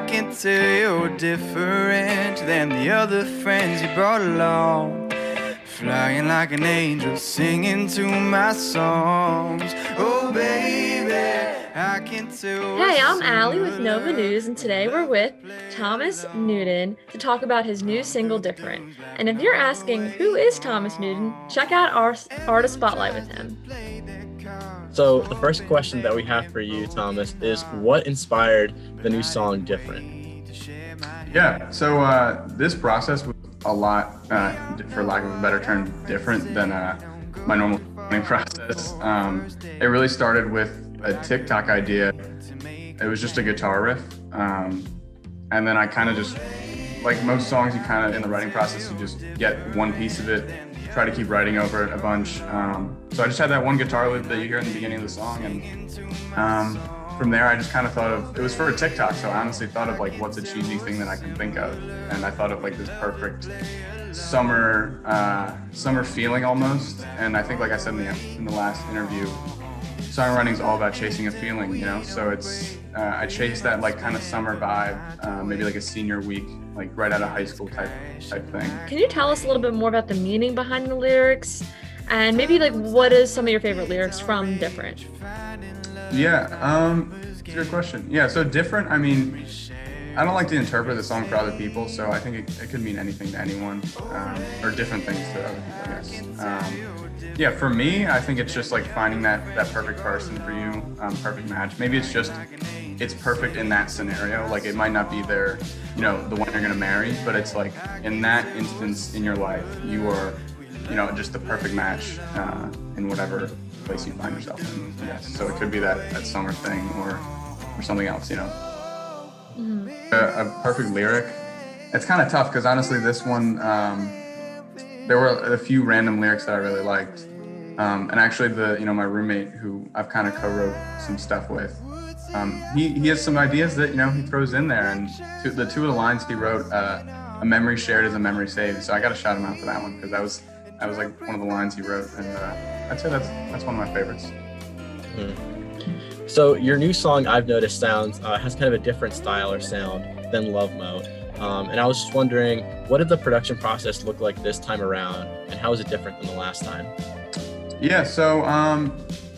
can tell you're different than the other friends you brought along. Flying like an angel, singing to my songs. Oh baby, I can tell. Hey, I'm Allie with Nova News, and today we're with Thomas Newtown to talk about his new single, Different. And if you're asking, who is Thomas Newtown, check out our Artist Spotlight with him. So the first question that we have for you, Thomas, is what inspired the new song Different? Yeah, so this process was a lot, for lack of a better term, different than my normal writing process. It really started with a TikTok idea. It was just a guitar riff. And then I kind of just, like most songs, you kind of, in the writing process, you just get one piece of it, try to keep writing over it a bunch. So I just had that one guitar loop that you hear in the beginning of the song. And from there, I just kind of thought of, it was for a TikTok, so I honestly thought of like, what's a cheesy thing that I can think of? And I thought of like this perfect summer feeling almost. And I think, like I said in the last interview, songwriting is all about chasing a feeling, you know? So it's, I chased that like kind of summer vibe, maybe like a senior week, like right out of high school type thing. Can you tell us a little bit more about the meaning behind the lyrics? And maybe like, what is some of your favorite lyrics from Different? Yeah, it's a good question. Yeah, so Different, I mean, I don't like to interpret the song for other people, so I think it could mean anything to anyone, or different things to other people, I guess. Yeah, for me, I think it's just like finding that perfect person for you, perfect match. Maybe it's perfect in that scenario. Like it might not be their, the one you're gonna marry, but it's like in that instance in your life, you are, just the perfect match in whatever place you find yourself in. Yes. So it could be that summer thing or something else, Mm-hmm. A perfect lyric. It's kind of tough because honestly, this one, there were a few random lyrics that I really liked. And actually my roommate who I've kind of co-wrote some stuff with, he has some ideas that, he throws in there. And the two of the lines he wrote, a memory shared is a memory saved. So I got to shout him out for that one because that was like one of the lines he wrote. And I'd say that's one of my favorites. So your new song, I've noticed, has kind of a different style or sound than Love Mode. And I was just wondering, what did the production process look like this time around, and how is it different than the last time? Yeah, so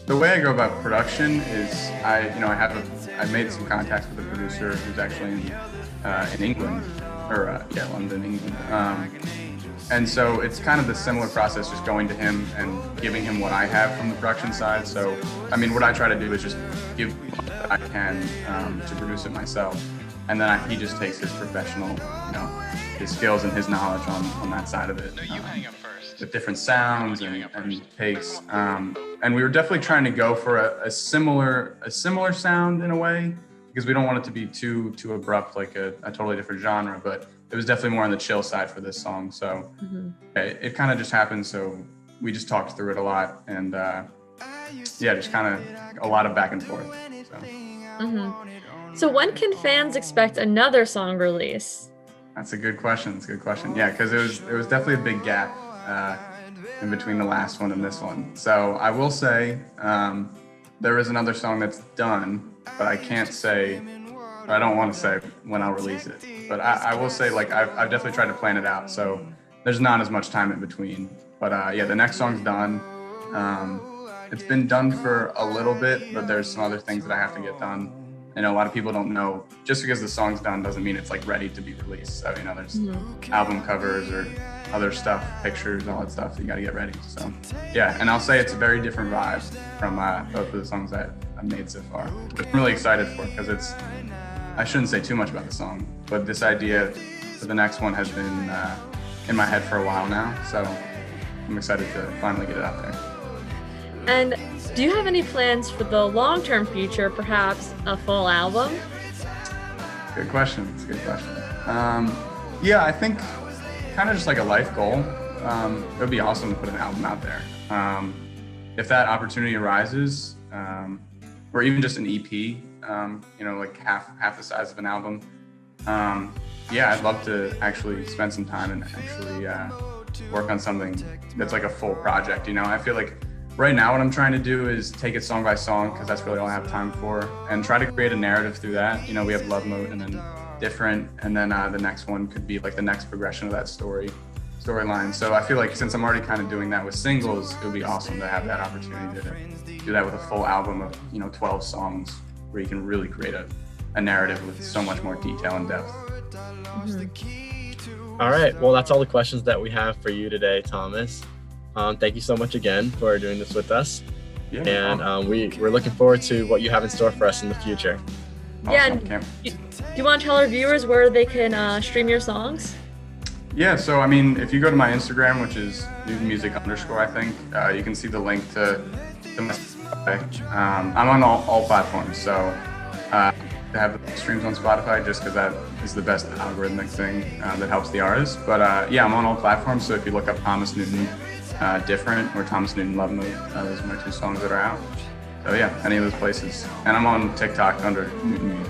the way I go about production is I made some contacts with a producer who's actually in England, or London, England. And so it's kind of the similar process, just going to him and giving him what I have from the production side. So, I mean, what I try to do is just give what I can to produce it myself. And then he just takes his professional, his skills and his knowledge on that side of it. With different sounds and takes. And we were definitely trying to go for a similar sound in a way, because we don't want it to be too abrupt, like a totally different genre, but it was definitely more on the chill side for this song. So it kind of just happened. So we just talked through it a lot, and just kind of a lot of back and forth. So. So when can fans expect another song release? That's a good question. Yeah, because it was definitely a big gap in between the last one and this one. So I will say there is another song that's done, but I can't say, or I don't want to say when I'll release it. But I will say, like, I've definitely tried to plan it out. So there's not as much time in between. But the next song's done. It's been done for a little bit, but there's some other things that I have to get done. A lot of people don't know, just because the song's done doesn't mean it's like ready to be released. So, there's album covers or other stuff, pictures, all that stuff. So you got to get ready. So, yeah. And I'll say it's a very different vibe from both of the songs that I've made so far, which I'm really excited for, because I shouldn't say too much about the song, but this idea for the next one has been in my head for a while now. So I'm excited to finally get it out there. And do you have any plans for the long-term future, perhaps a full album? Good question. It's a good question. I think kind of just like a life goal. It would be awesome to put an album out there. If that opportunity arises, or even just an EP, like half the size of an album. I'd love to actually spend some time and actually work on something that's like a full project. I feel like right now what I'm trying to do is take it song by song, because that's really all I have time for, and try to create a narrative through that. We have Love Mode, and then different, and then the next one could be like the next progression of that storyline. So I feel like since I'm already kind of doing that with singles, it would be awesome to have that opportunity to do that with a full album of 12 songs, where you can really create a narrative with so much more detail and depth. All right, well, that's all the questions that we have for you today, Thomas. Thank you so much again for doing this with us. Yeah, and we're looking forward to what you have in store for us in the future. Yeah, and do you want to tell our viewers where they can stream your songs? Yeah, so I mean, if you go to my Instagram, which is @NewtonMusic_, I think, you can see the link to my Spotify. I'm on all platforms, so I have the streams on Spotify just because that is the best algorithmic thing that helps the artist. But yeah, I'm on all platforms, so if you look up Thomas Newton Different or Thomas Newton Love Mode, those are my 2 songs that are out. So yeah, any of those places. And I'm on TikTok under Newton Music.